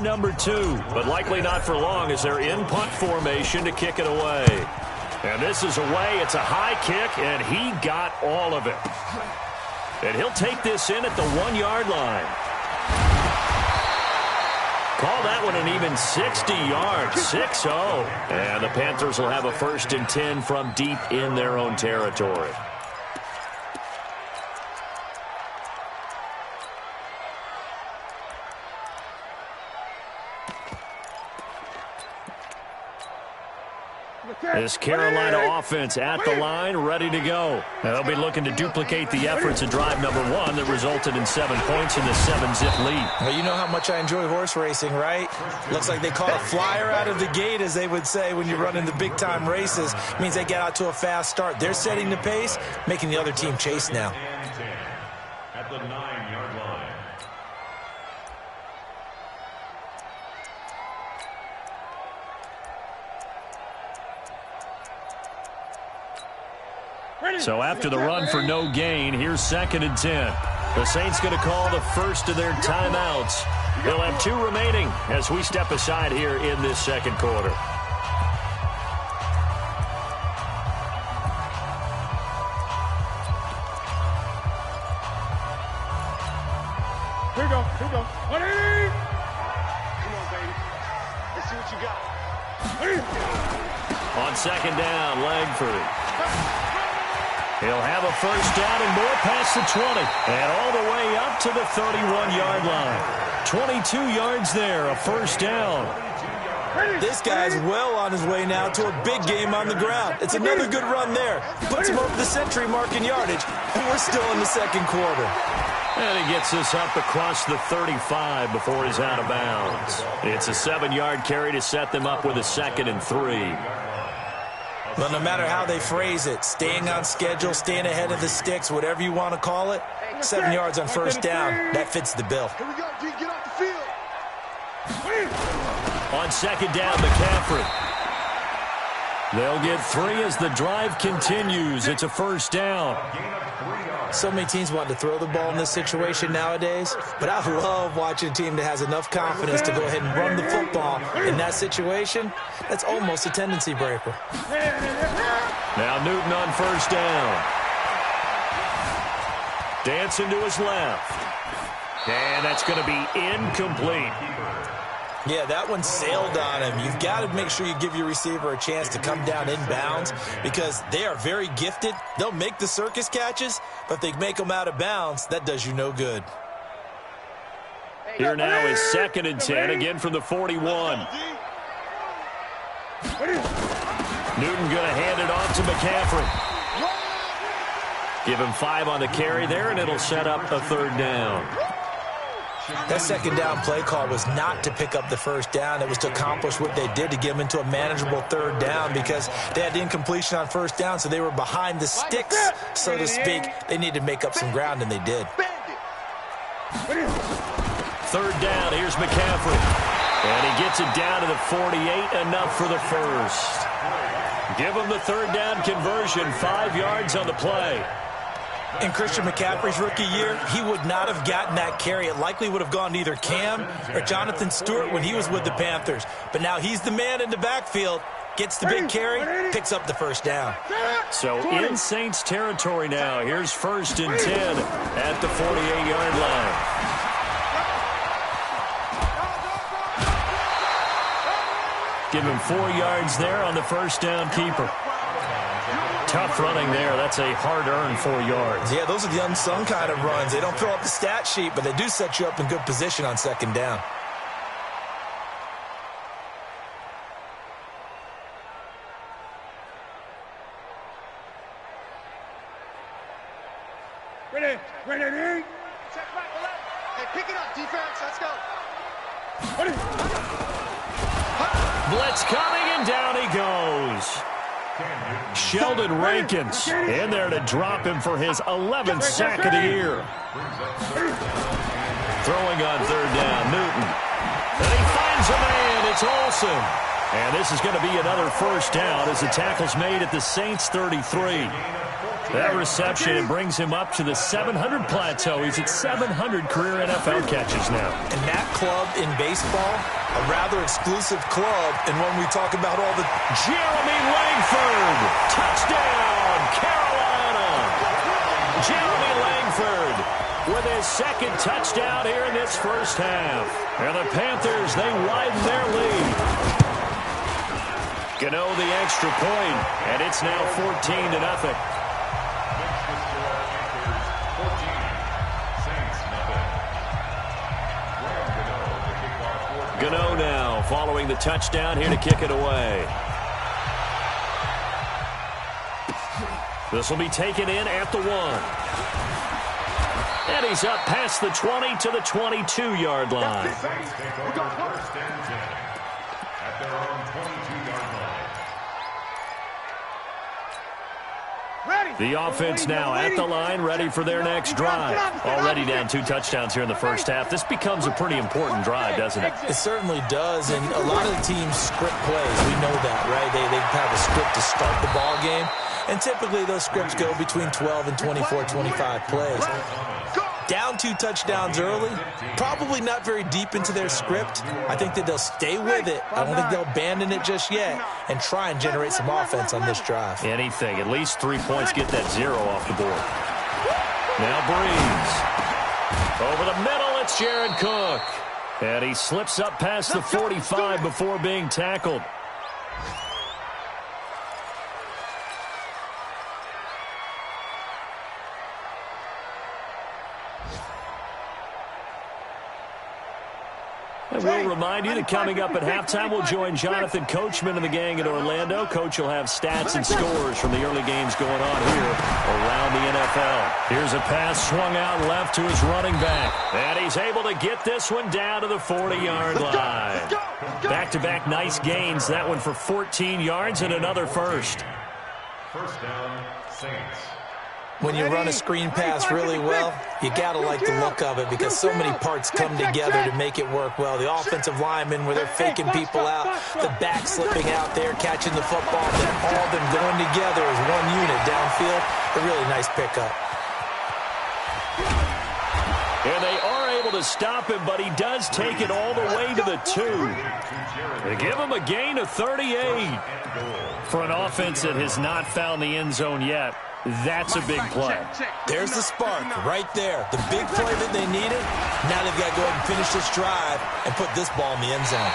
Number 2, but likely not for long as they're in punt formation to kick it away. And this is away. It's a high kick, and he got all of it. And he'll take this in at the 1-yard line. Call that one an even 60 yards, 6-0. And the Panthers will have a 1st and 10 from deep in their own territory. This Carolina offense at the line, ready to go. Now they'll be looking to duplicate the efforts of drive number 1 that resulted in 7 points in the 7-zip lead. Well, you know how much I enjoy horse racing, right? Looks like they caught a flyer out of the gate, as they would say when you're running the big-time races. It means they get out to a fast start. They're setting the pace, making the other team chase now. At the 9-yard line. So after the run for no gain, here's 2nd and 10. The Saints going to call the first of their timeouts. They'll have 2 remaining as we step aside here in this 2nd quarter. Here we go. Here we go. Ready? Come on, baby. Let's see what you got. Ready? On 2nd down, Langford. He'll have a 1st down and more past the 20. And all the way up to the 31-yard line. 22 yards there, a 1st down. This guy's well on his way now to a big game on the ground. It's another good run there. Puts him over the century mark in yardage. And we're still in the 2nd quarter. And he gets this up across the 35 before he's out of bounds. It's a 7-yard carry to set them up with a 2nd and 3. Well, no matter how they phrase it, staying on schedule, staying ahead of the sticks, whatever you want to call it, 7 yards on 1st down, that fits the bill. Here we go, G. Get off the field. On 2nd down, McCaffrey. They'll get 3 as the drive continues. It's a 1st down. So many teams want to throw the ball in this situation nowadays, but I love watching a team that has enough confidence to go ahead and run the football. In that situation, that's almost a tendency breaker. Now Newton on 1st down. Dancing to his left. And that's going to be incomplete. Yeah, that one sailed on him. You've got to make sure you give your receiver a chance to come down inbounds because they are very gifted. They'll make the circus catches, but they make them out of bounds. That does you no good. Here now is 2nd and 10, again from the 41. Newton going to hand it off to McCaffrey. Give him 5 on the carry there, and it'll set up a 3rd down. That 2nd down play call was not to pick up the 1st down. It was to accomplish what they did to get them into a manageable 3rd down because they had the incompletion on 1st down, so they were behind the sticks, so to speak. They needed to make up some ground, and they did. 3rd down, here's McCaffrey. And he gets it down to the 48, enough for the 1st. Give him the 3rd down conversion, 5 yards on the play. In Christian McCaffrey's rookie year, he would not have gotten that carry. It likely would have gone to either Cam or Jonathan Stewart when he was with the Panthers. But now he's the man in the backfield, gets the big carry, picks up the 1st down. So in Saints territory now. Here's 1st and 10 at the 48-yard line. Give him 4 yards there on the 1st down keeper. Tough running there. That's a hard-earned 4 yards. Yeah, those are the unsung kind of runs. They don't fill up the stat sheet, but they do set you up in good position on 2nd down. Ready? Ready? Check back, hey, pick it up, defense. Let's go. Ready? Blitz coming, and down he goes. Sheldon Rankins in there to drop him for his 11th sack of the year. Throwing on 3rd down, Newton. And he finds a man. It's Olsen. And this is going to be another first down as the tackle's made at the Saints' 33. That reception, it brings him up to the 700 plateau. He's at 700 career NFL catches now. And that club in baseball, a rather exclusive club. And when we talk about all the... Jeremy Langford, touchdown, Carolina. Jeremy Langford with his second touchdown here in this first half. And the Panthers, they widen their lead. Gano the extra point, and it's now 14-0. Gano now following the touchdown here to kick it away. This will be taken in at the 1. And he's up past the 20 to the 22-yard line. At their own 22-yard line. The offense now at the line, ready for their next drive. Already down 2 touchdowns here in the first half. This becomes a pretty important drive, doesn't it? It certainly does, and a lot of the teams script plays. We know that, right? They have a script to start the ball game, and typically those scripts go between 12 and 24, 25 plays. Down 2 touchdowns early, probably not very deep into their script. I think that they'll stay with it. I don't think they'll abandon it just yet and try and generate some offense on this drive. Anything, at least 3 points, get that 0 off the board. Now Breeze. Over the middle, it's Jared Cook. And he slips up past the 45 before being tackled. And we'll remind you that coming up at halftime, we'll join Jonathan Coachman and the gang in Orlando. Coach will have stats and scores from the early games going on here around the NFL. Here's a pass swung out left to his running back. And he's able to get this one down to the 40-yard line. Back-to-back nice gains. That one for 14 yards and another first. First down, Saints. When you run a screen pass really well, you got to like the look of it because so many parts come together to make it work well. The offensive linemen where they're faking people out, the back slipping out there, catching the football, then all of them going together as one unit downfield. A really nice pickup. And they are able to stop him, but he does take it all the way to the 2. They give him a gain of 38. For an offense that has not found the end zone yet, that's a big play. There's the spark right there. The big play that they needed. Now they've got to go ahead and finish this drive and put this ball in the end zone.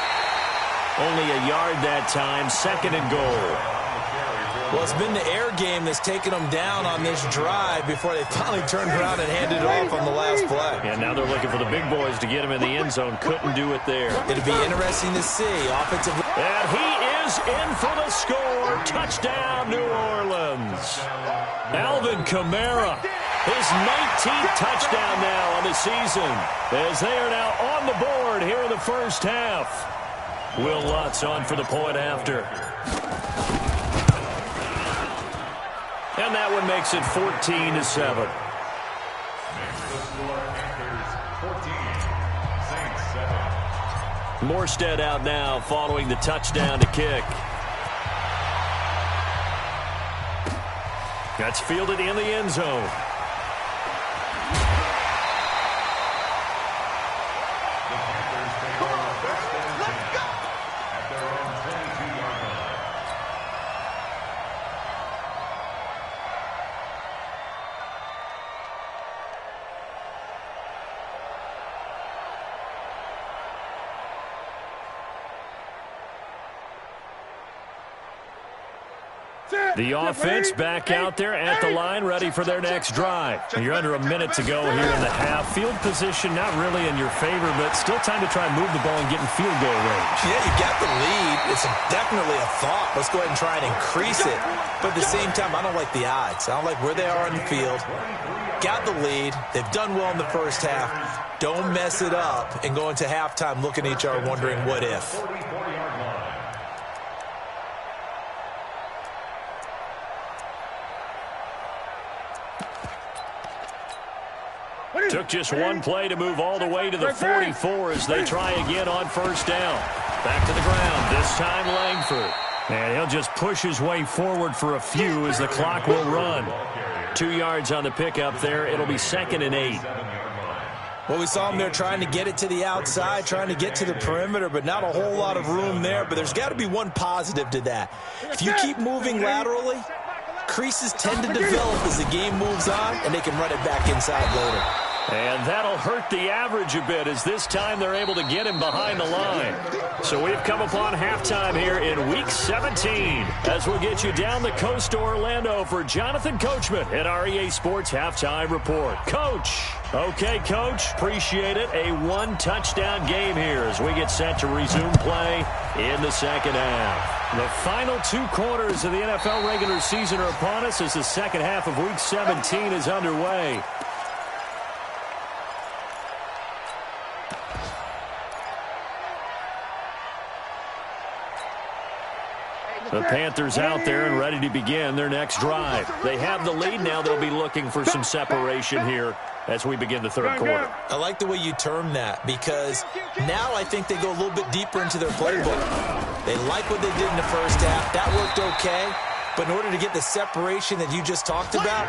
Only a yard that time, 2nd and goal. Well, it's been the air game that's taken them down on this drive before they finally turned around and handed it off on the last play. And now they're looking for the big boys to get him in the end zone. Couldn't do it there. It'll be interesting to see. Offensive. And he is in for the score. Touchdown, New Orleans. Alvin Kamara, his 19th touchdown now on the season, as they are now on the board here in the first half. Will Lutz on for the point after. And that one makes it 14-7. Morstead out now following the touchdown to kick. That's fielded in the end zone. The offense back out there at the line, ready for their next drive. You're under a minute to go here in the half. Field position not really in your favor, but still time to try and move the ball and get in field goal range. Yeah, you got the lead. It's definitely a thought. Let's go ahead and try and increase it. But at the same time, I don't like the odds. I don't like where they are on the field. Got the lead. They've done well in the first half. Don't mess it up and go into halftime looking at each other wondering what if. Took just one play to move all the way to the 44 as they try again on first down. Back to the ground, this time Langford. And he'll just push his way forward for a few as the clock will run. 2 yards on the pickup there. It'll be 2nd and 8. Well, we saw him there trying to get it to the outside, trying to get to the perimeter, but not a whole lot of room there. But there's got to be one positive to that. If you keep moving laterally, creases tend to develop as the game moves on, and they can run it back inside later. And that'll hurt the average a bit as this time they're able to get him behind the line. So we've come upon halftime here in Week 17 as we'll get you down the coast to Orlando for Jonathan Coachman at our EA Sports Halftime Report. Coach. Okay, Coach. Appreciate it. A one-touchdown game here as we get set to resume play in the second half. The final 2 quarters of the NFL regular season are upon us as the second half of Week 17 is underway. The Panthers out there and ready to begin their next drive. They have the lead. Now they'll be looking for some separation here as we begin the third quarter. I like the way you term that because now I think they go a little bit deeper into their playbook. They like what they did in the first half. That worked okay. But in order to get the separation that you just talked about,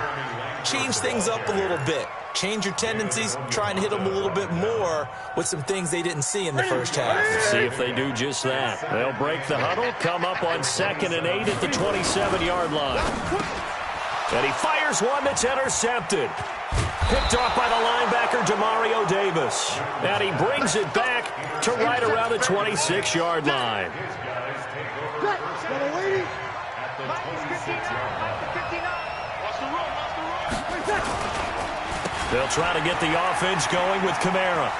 change things up a little bit. Change your tendencies, try and hit them a little bit more with some things they didn't see in the first half. See if they do just that. They'll break the huddle, come up on 2nd and 8 at the 27-yard line. And he fires one that's intercepted. Picked off by the linebacker, Demario Davis. And he brings it back to right around the 26-yard line. They'll try to get the offense going with Kamara.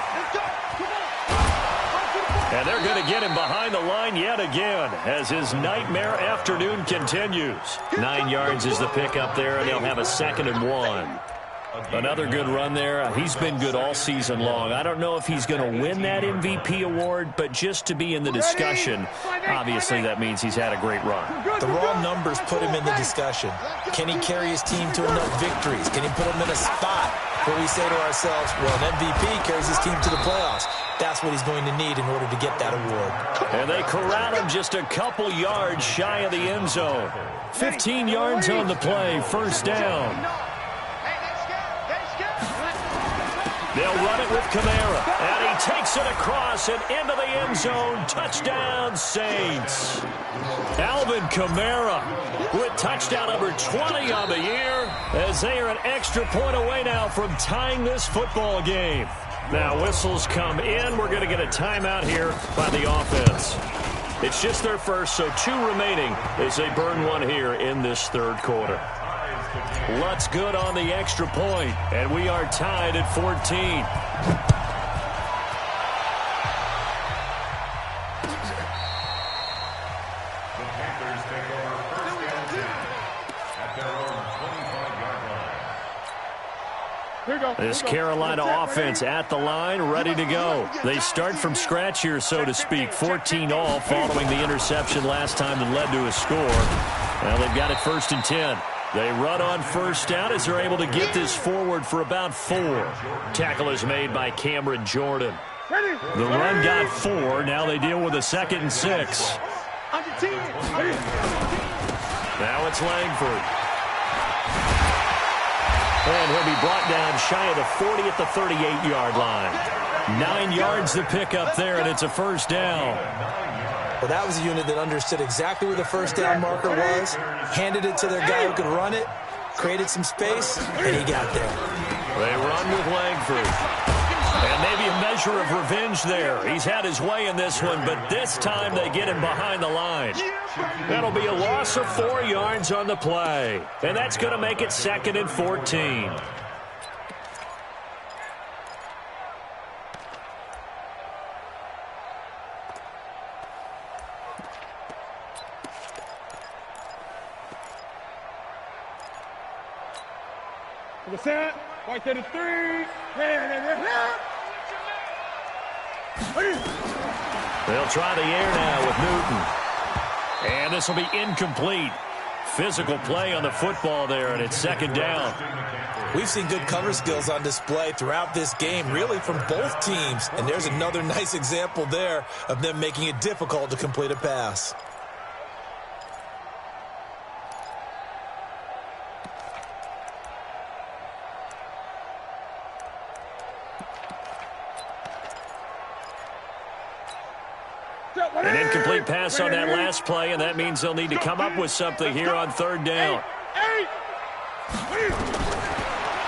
And they're going to get him behind the line yet again as his nightmare afternoon continues. 9 yards is the pickup there, and they'll have a 2nd and 1. Another good run there. He's been good all season long. I don't know if he's going to win that MVP award, but just to be in the discussion, obviously that means he's had a great run. The raw numbers put him in the discussion. Can he carry his team to enough victories? Can he put him in a spot where we say to ourselves, well, an MVP carries his team to the playoffs. That's what he's going to need in order to get that award. And they corral him just a couple yards shy of the end zone. 15 yards on the play, first down. They'll run it with Kamara, and he takes it across and into the end zone. Touchdown, Saints. Alvin Kamara with touchdown number 20 on the year as they are an extra point away now from tying this football game. Now whistles come in. We're going to get a timeout here by the offense. It's just their first, so 2 remaining as they burn one here in this third quarter. Lutz good on the extra point, and we are tied at 14. The Panthers take over first down 10 at their own 25-yard line. This Carolina offense at the line, ready to go. They start from scratch here, so to speak. 14 all following the interception last time that led to a score. Well, they've got it 1st and 10. They run on first down as they're able to get this forward for about 4. Tackle is made by Cameron Jordan. The run got 4. Now they deal with a 2nd and 6. Now it's Langford. And he'll be brought down shy of the 40 at the 38-yard line. 9 yards to pick up there, and it's a first down. Well, that was a unit that understood exactly where the first down marker was, handed it to their guy who could run it, created some space, and he got there. They run with Langford. And maybe a measure of revenge there. He's had his way in this one, but this time they get him behind the line. That'll be a loss of 4 yards on the play. And that's going to make it 2nd and 14. To the set, right to the 3. They'll try the air now with Newton. And this will be incomplete. Physical play on the football there, and it's second down. We've seen good cover skills on display throughout this game, really from both teams. And there's another nice example there of them making it difficult to complete a pass. An incomplete pass on that last play, and that means they'll need to come up with something here on third down.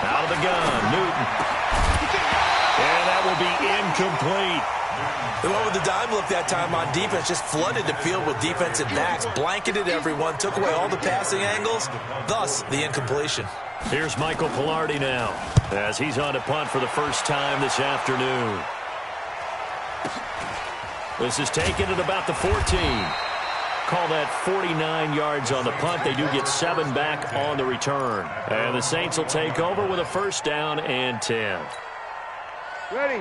Out of the gun, Newton. And that will be incomplete. They went with the dime look that time on defense, just flooded the field with defensive backs, blanketed everyone, took away all the passing angles, thus the incompletion. Here's Michael Pilardi now, as he's on to punt for the first time this afternoon. This is taken at about the 14. Call that 49 yards on the punt. They do get 7 back on the return. And the Saints will take over with a first down and 10.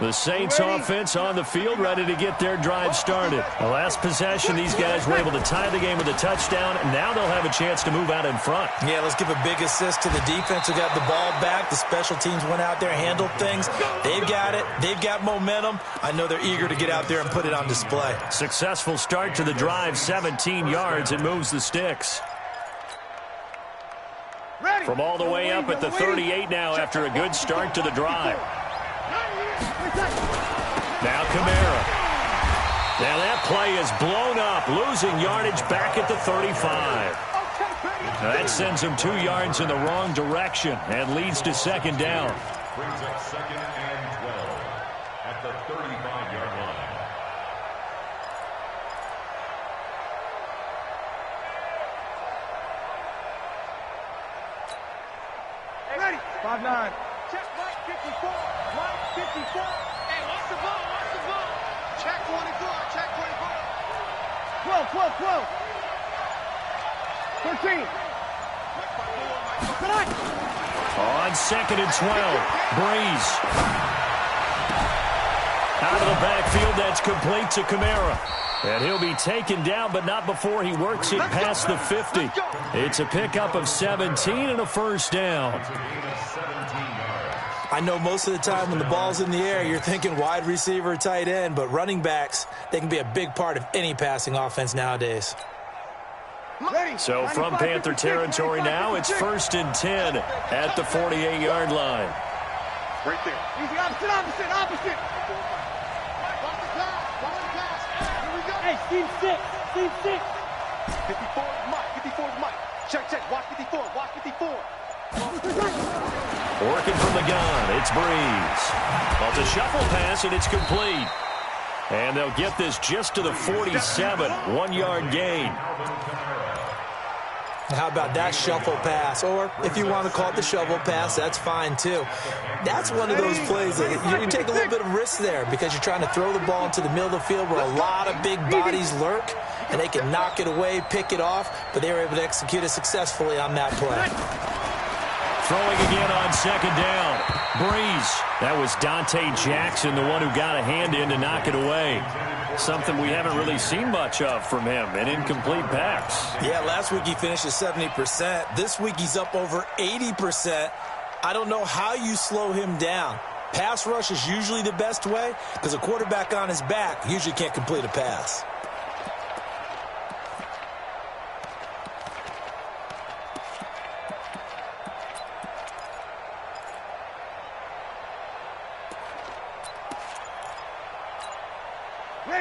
The Saints offense on the field, ready to get their drive started. The last possession, these guys were able to tie the game with a touchdown, and now they'll have a chance to move out in front. Yeah, let's give a big assist to the defense who got the ball back. The special teams went out there, handled things. They've got it. They've got momentum. I know they're eager to get out there and put it on display. Successful start to the drive, 17 yards. It moves the sticks. From all the way up at the 38 now after a good start to the drive. Now Kamara. Now that play is blown up, losing yardage back at the 35. Now that sends him 2 yards in the wrong direction and leads to second down. Brings up second and 12 at the 35-yard line. Ready. 5-9. Check Mike 54. Mike 54. Hey, watch the ball. Watch the ball. Check 24. Check 24. 12, 12, 12. 13. On second and 12. Breeze. Out of the backfield, that's complete to Kamara. And he'll be taken down, but not before he works it past the 50. It's a pickup of 17 and a first down. I know most of the time when the ball's in the air, you're thinking wide receiver, tight end, but running backs, they can be a big part of any passing offense nowadays. So from Panther territory now, it's first and 10 at the 48-yard line. Right there. Easy, opposite. Watch the pass. Here we go. Hey, Steve 6. 54 is Mike. Check. Watch 54. Working from the gun, it's Breeze. Well, it's a shuffle pass, and it's complete. And they'll get this just to the 47, 1-yard gain. How about that shuffle pass? Or if you want to call it the shovel pass, that's fine too. That's one of those plays that you take a little bit of risk there because you're trying to throw the ball into the middle of the field where a lot of big bodies lurk, and they can knock it away, pick it off, but they were able to execute it successfully on that play. Throwing again on second down. Breeze. That was Dante Jackson, the one who got a hand in to knock it away. Something we haven't really seen much of from him, an incomplete pass. Yeah, last week he finished at 70%. This week he's up over 80%. I don't know how you slow him down. Pass rush is usually the best way because a quarterback on his back usually can't complete a pass.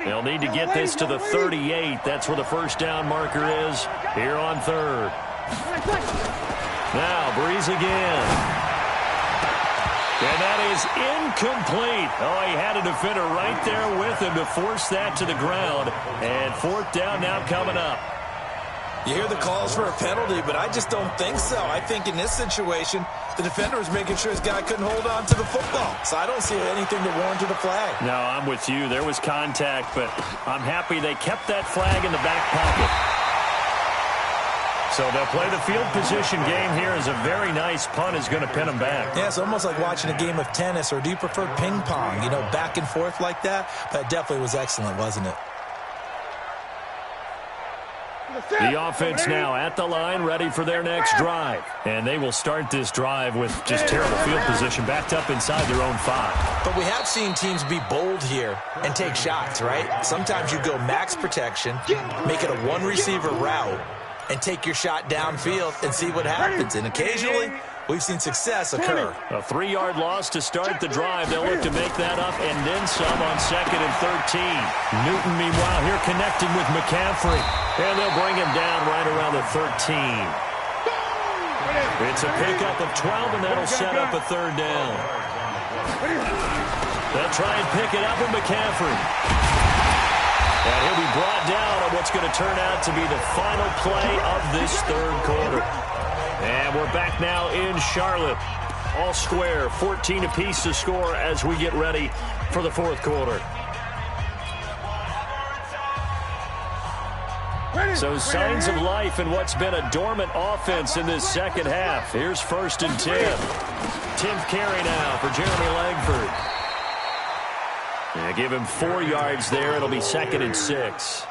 They'll need to get this to the 38. That's where the first down marker is here on third. Now Breeze again. And that is incomplete. Oh, he had a defender right there with him to force that to the ground. And fourth down now coming up. You hear the calls for a penalty, but I just don't think so. I think in this situation, the defender was making sure his guy couldn't hold on to the football. So I don't see anything to warrant a flag. No, I'm with you. There was contact, but I'm happy they kept that flag in the back pocket. So they'll play the field position game here as a very nice punt is going to pin them back. Yeah, it's almost like watching a game of tennis, or do you prefer ping pong? You know, back and forth like that? That definitely was excellent, wasn't it? The offense now at the line, ready for their next drive. And they will start this drive with just terrible field position, backed up inside their own 5. But we have seen teams be bold here and take shots, right? Sometimes you go max protection, make it a one-receiver route, and take your shot downfield and see what happens. And occasionally, we've seen success occur. A 3-yard loss to start the drive. They'll look to make that up and then some on 2nd and 13. Newton, meanwhile, here connecting with McCaffrey. And they'll bring him down right around the 13. It's a pickup of 12, and that'll set up a 3rd down. They'll try and pick it up with McCaffrey. And he'll be brought down on what's going to turn out to be the final play of this 3rd quarter. And we're back now in Charlotte. All square, 14 apiece to score as we get ready for the 4th quarter. So signs of life in what's been a dormant offense in this 2nd half. Here's 1st and 10. 10th carry now for Jeremy Langford. Yeah, give him 4 yards there. It'll be 2nd and 6.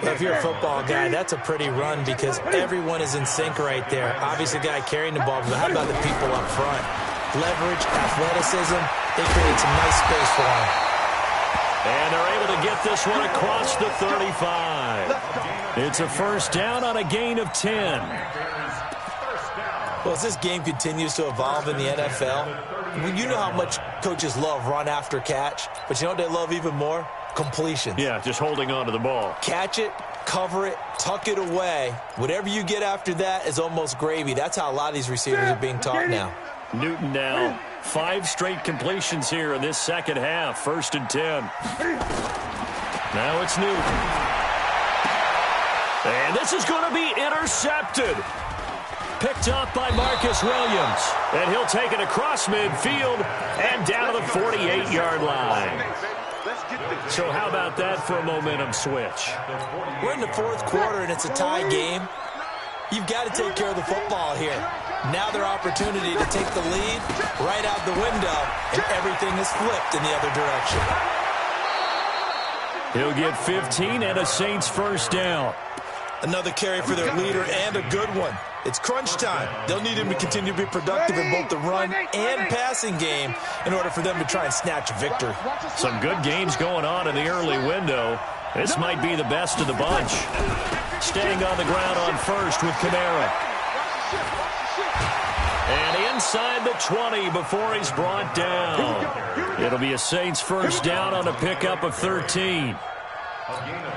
If you're a football guy, that's a pretty run because everyone is in sync right there. Obviously, the guy carrying the ball, but how about the people up front? Leverage, athleticism, they create some nice space for him. And they're able to get this one across the 35. It's a 1st down on a gain of 10. Well, as this game continues to evolve in the NFL, you know how much coaches love run after catch, but you know what they love even more? Completions. Yeah, just holding on to the ball. Catch it, cover it, tuck it away. Whatever you get after that is almost gravy. That's how a lot of these receivers are being taught now. Newton now, 5 straight completions here in this 2nd half. 1st and 10. Now it's Newton. And this is going to be intercepted. Picked up by Marcus Williams. And he'll take it across midfield and down to the 48-yard line. So how about that for a momentum switch? We're in the 4th quarter, and it's a tie game. You've got to take care of the football here. Now their opportunity to take the lead right out the window, and everything is flipped in the other direction. He'll get 15 and a Saints 1st down. Another carry for their leader and a good one. It's crunch time. They'll need him to continue to be productive in both the run and passing game in order for them to try and snatch a victory. Some good games going on in the early window. This might be the best of the bunch. Staying on the ground on 1st with Kamara. And inside the 20 before he's brought down. It'll be a Saints 1st down on a pickup of 13.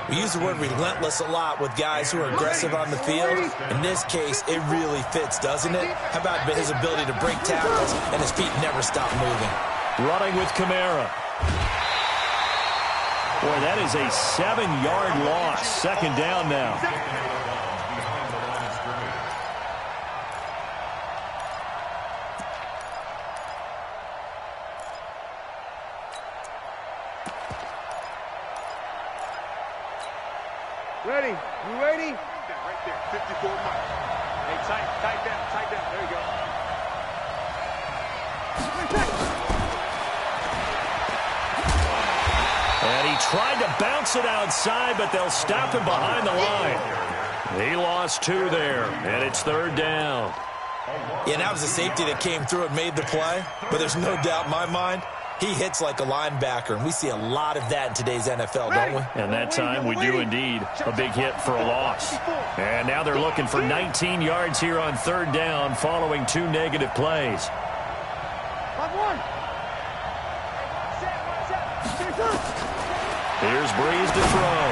We use the word relentless a lot with guys who are aggressive on the field. In this case, it really fits, doesn't it? How about his ability to break tackles and his feet never stop moving? Running with Kamara. Boy, that is a 7-yard loss. 2nd down now. Ready? You ready? Right there, 54 miles. Hey, tight down. There you go. And he tried to bounce it outside, but they'll stop him behind the line. He lost 2 there, and it's 3rd down. Yeah, that was a safety that came through and made the play, but there's no doubt in my mind, he hits like a linebacker, and we see a lot of that in today's NFL, don't we? And that time we do indeed a big hit for a loss. And now they're looking for 19 yards here on 3rd down following 2 negative plays. Here's Breeze to throw.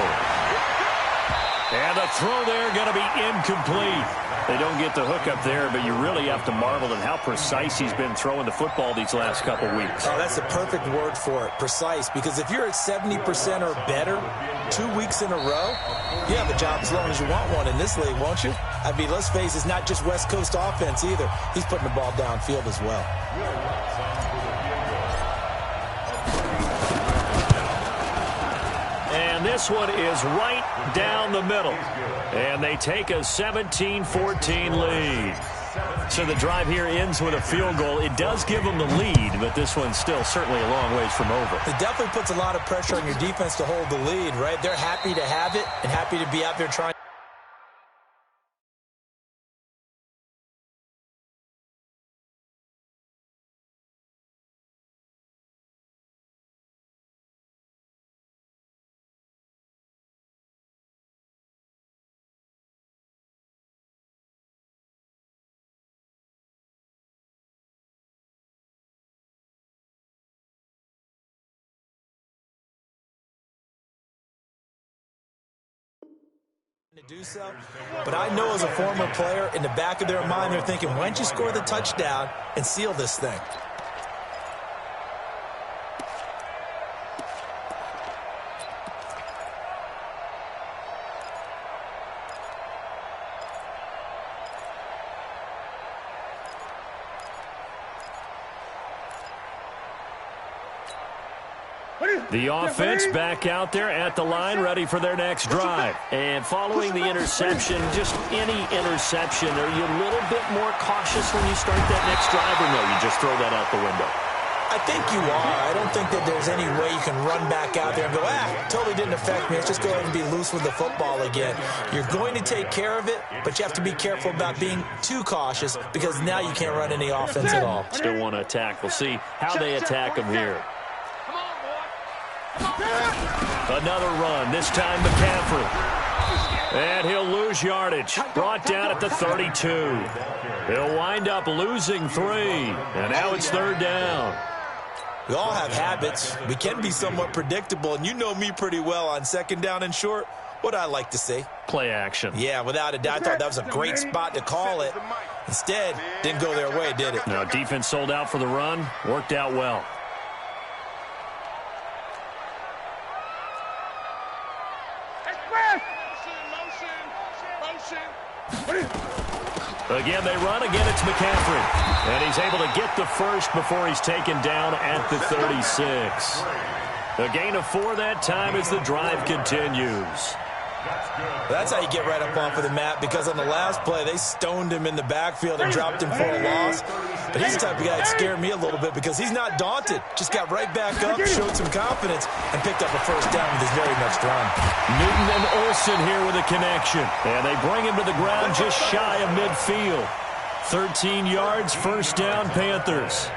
And the throw there going to be incomplete. They don't get the hook up there, but you really have to marvel at how precise he's been throwing the football these last couple weeks. Oh, that's the perfect word for it, precise. Because if you're at 70% or better 2 weeks in a row, you have a job as long as you want one in this league, won't you? I mean, let's face it, it's not just West Coast offense either. He's putting the ball downfield as well. And this one is right down the middle. And they take a 17-14 lead. So the drive here ends with a field goal. It does give them the lead, but this one's still certainly a long ways from over. It definitely puts a lot of pressure on your defense to hold the lead, right? They're happy to have it and happy to be out there trying. To do so, but I know as a former player, in the back of their mind, they're thinking, why don't you score the touchdown and seal this thing? The offense back out there at the line, ready for their next drive. And following the interception, just any interception, are you a little bit more cautious when you start that next drive, or no, you just throw that out the window? I think you are. I don't think that there's any way you can run back out there and go, totally didn't affect me. Let's just go ahead and be loose with the football again. You're going to take care of it, but you have to be careful about being too cautious because now you can't run any offense at all. Still want to attack. We'll see how they attack them here. Another run, this time McCaffrey. And he'll lose yardage. Brought down at the 32. He'll wind up losing 3. And now it's 3rd down. We all have habits. We can be somewhat predictable, and you know me pretty well on 2nd down and short. What I like to say? Play action. Yeah, without a doubt. I thought that was a great spot to call it. Instead, didn't go their way, did it? No, defense sold out for the run. Worked out well. Again, they run. Again, it's McCaffrey. And he's able to get the first before he's taken down at the 36. A gain of 4 that time as the drive continues. That's how you get right up off of the mat, because on the last play, they stoned him in the backfield and dropped him for a loss. But he's the type of guy that scared me a little bit because he's not daunted. Just got right back up, showed some confidence, and picked up a 1st down with his very next run. Newton and Olsen here with a connection. And they bring him to the ground just shy of midfield. 13 yards, 1st down, Panthers.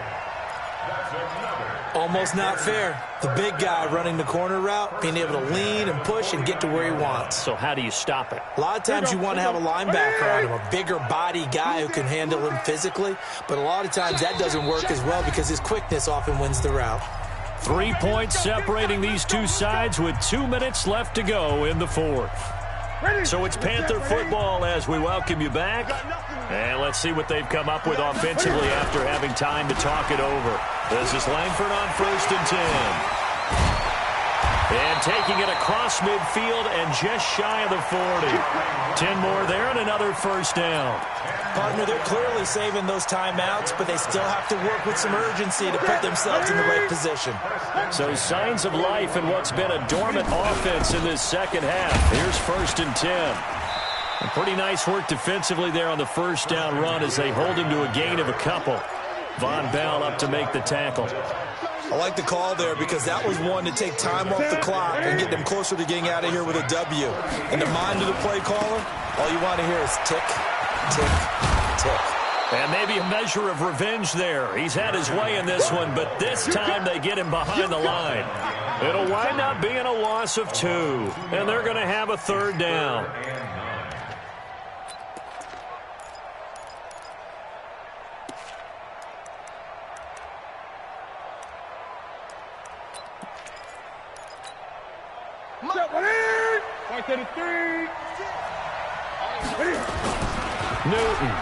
Almost not fair. The big guy running the corner route, being able to lean and push and get to where he wants. So how do you stop it? A lot of times you want to have a linebacker on him, a bigger body guy who can handle him physically. But a lot of times that doesn't work as well because his quickness often wins the route. 3 points separating these two sides with 2 minutes left to go in the 4th. So it's Panther football as we welcome you back. And let's see what they've come up with offensively after having time to talk it over. This is Langford on 1st and 10. And taking it across midfield and just shy of the 40. 10 more there and another 1st down. Partner, they're clearly saving those timeouts, but they still have to work with some urgency to put themselves in the right position. So signs of life in what's been a dormant offense in this 2nd half. Here's 1st and 10. And pretty nice work defensively there on the 1st down run as they hold him to a gain of a couple. Von Bell up to make the tackle. I like the call there because that was one to take time off the clock and get them closer to getting out of here with a W. In the mind of the play caller, all you want to hear is tick, tick, tick. And maybe a measure of revenge there. He's had his way in this one, but this time they get him behind the line. It'll wind up being a loss of 2, and they're going to have a 3rd down. Newton.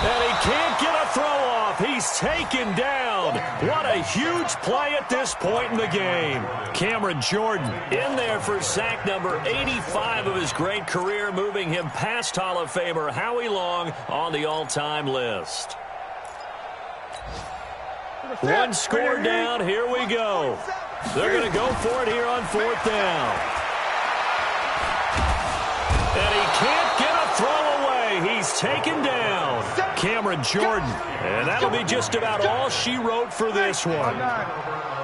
And he can't get a throw off. He's taken down. What a huge play at this point in the game. Cameron Jordan in there for sack number 85 of his great career, moving him past Hall of Famer Howie Long on the all-time list. 1 score down. Here we go. They're going to go for it here on 4th down. And he can't he's taken down. Cameron Jordan. And that'll be just about all she wrote for this one.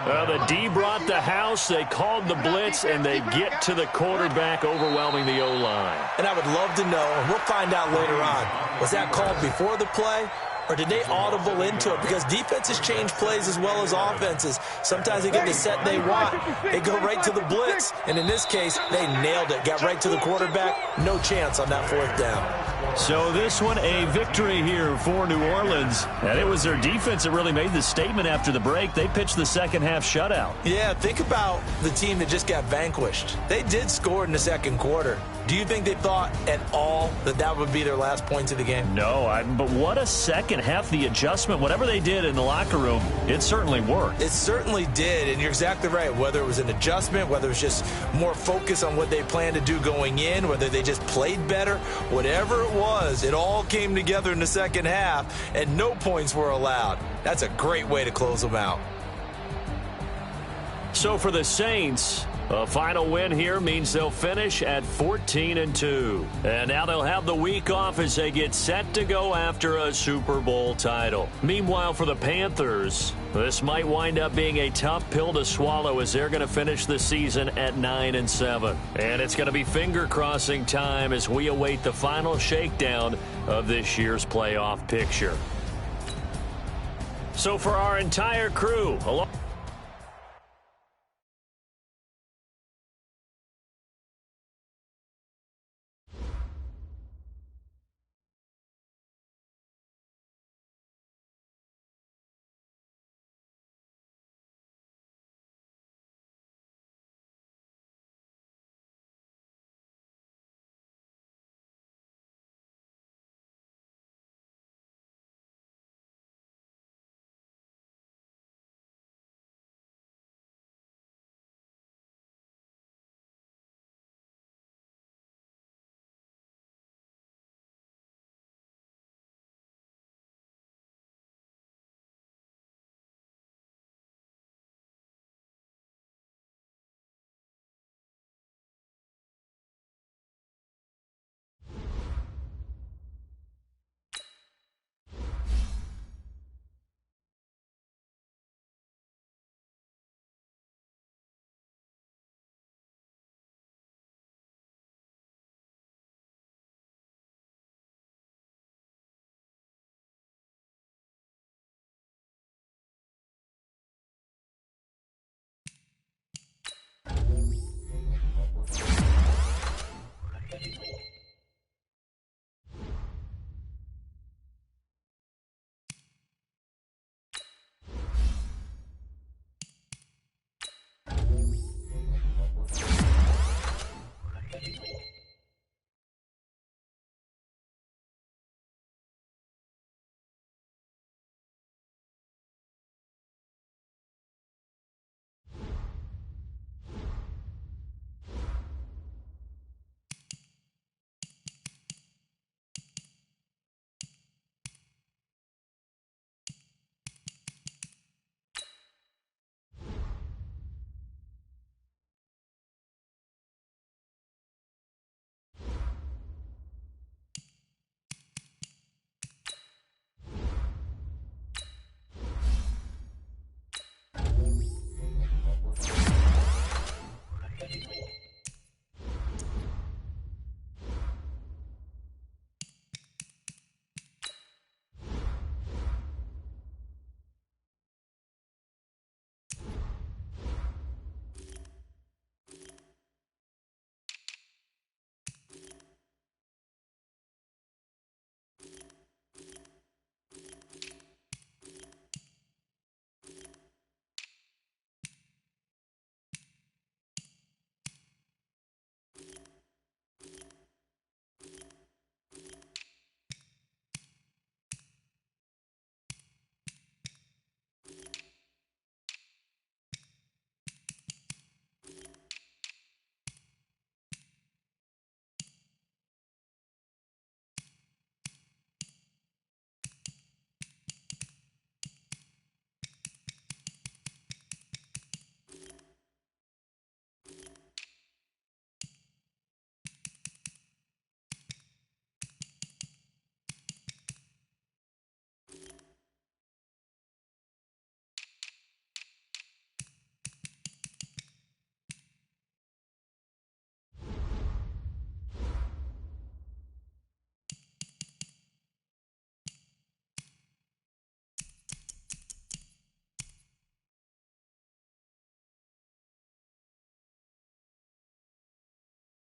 The D brought the house. They called the blitz, and they get to the quarterback, overwhelming the O-line. And I would love to know, and we'll find out later on, was that called before the play? Or did they audible into it? Because defenses change plays as well as offenses. Sometimes they get the set they want. They go right to the blitz. And in this case, they nailed it. Got right to the quarterback. No chance on that fourth down. So this one, a victory here for New Orleans. And it was their defense that really made the statement after the break. They pitched the second half shutout. Yeah, think about the team that just got vanquished. They did score in the second quarter. Do you think they thought at all that that would be their last points of the game? No, but what a second half. The adjustment, whatever they did in the locker room, it certainly worked. It certainly did, and you're exactly right. Whether it was an adjustment, whether it was just more focus on what they planned to do going in, whether they just played better, whatever it was, it all came together in the second half, and no points were allowed. That's a great way to close them out. So for the Saints, a final win here means they'll finish at 14-2. And now they'll have the week off as they get set to go after a Super Bowl title. Meanwhile, for the Panthers, this might wind up being a tough pill to swallow as they're going to finish the season at 9-7. And it's going to be finger-crossing time as we await the final shakedown of this year's playoff picture. So for our entire crew, along